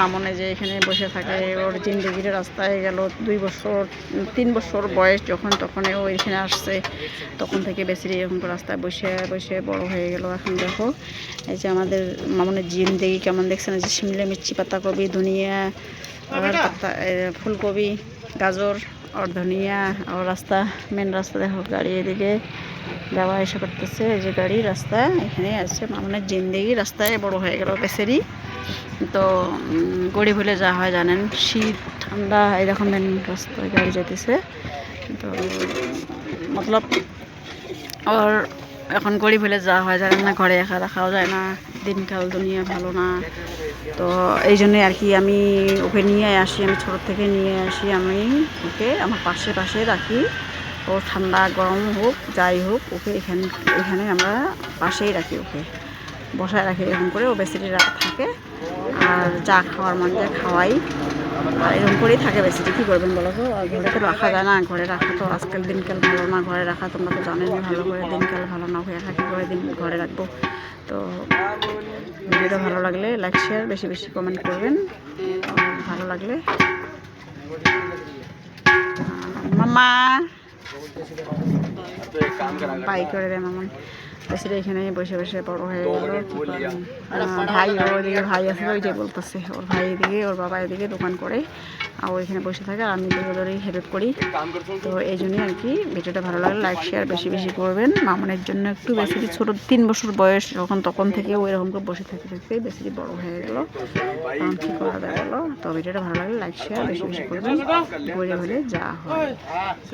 মামনে যে এখানে বসে থাকে, ওর জিন্দগির রাস্তায় গেল 3 বছর বয়স যখন, তখন ও এখানে আসছে, তখন থেকে বেসিরি এরকম রাস্তায় বসে বসে বড় হয়ে গেল। এখন দেখো এই যে আমাদের মামনের জিন্দগি কেমন, দেখছেন যে শিমলা মির্চি, পাতাকপি, ধনিয়া, আর ফুলকপি, গাজর আর ধনিয়া। আর রাস্তা, মেন রাস্তা দেখো, গাড়ি এদিকে যাওয়া এসে করতেছে। এই যে গাড়ি রাস্তা এখানে আছে। মামনের জিন্দগি রাস্তায় বড় হয়ে গেল বেসেরি। তো গরিব হলে যা হয় জানেন, শীত ঠান্ডা এরকম মেন রাস্তায় গাড়ি যেতেছে। তো মতলব আর এখন গরিব হলে যা হয় জানেন না, ঘরে একা রাখাও যায় না, দিনকাল দুনিয়া ভালো না। তো এই জন্যই আর কি আমি ওকে নিয়ে আসি, আমি ছোটো থেকে নিয়ে আসি, আমি ওকে আমার পাশে রাখি। ও ঠান্ডা গরম হোক যাই হোক, ওকে এখানে আমরা পাশেই রাখি, ওকে বসায় রাখি এরকম করে। ও বেসিটি থাকে, আর যা খাওয়ার মন যায় খাওয়াই, আর এরকম করেই থাকে বেসিটি। কী করবেন বলো তো, আর ঘরে তো রাখা যায় না, ঘরে রাখা তো আজকাল দিনকাল ভালো না, ঘরে রাখা তোমরা তো জানেন ভালো করে, দিনকাল ভালো না, ওকে একা কী করে ঘরে রাখবো। তো ভিডিওটা ভালো লাগলে লাইক শেয়ার বেশি বেশি কমেন্ট করবেন, ভালো লাগলে। মামা বাই করে দেয় মামন। বেশিটা এখানে বসে বসে বড় হয়ে গেল। ভাই, ওইদিকে ভাই আছে, ওই যে বলতেছে ওর ভাই এদিকে, ওর বাবা এদিকে দোকান করে, আর ওইখানে বসে থাকে, আর আমি দৌড়ি হেল্প করি। তো এই জন্যই আর কি ভিডিওটা ভালো লাগলে লাইক শেয়ার বেশি বেশি করবেন। মামনের জন্য একটু বেশি ছোটো, 3 বছর বয়স যখন, তখন থেকে ও এরকম করে বসে থাকতে বেশি বড় হয়ে গেল। কারণ কী করা যায় বলো। তো ভিডিওটা ভালো লাগলে লাইক শেয়ার বেশি বেশি করবেন, গরিব হলে যা হয়।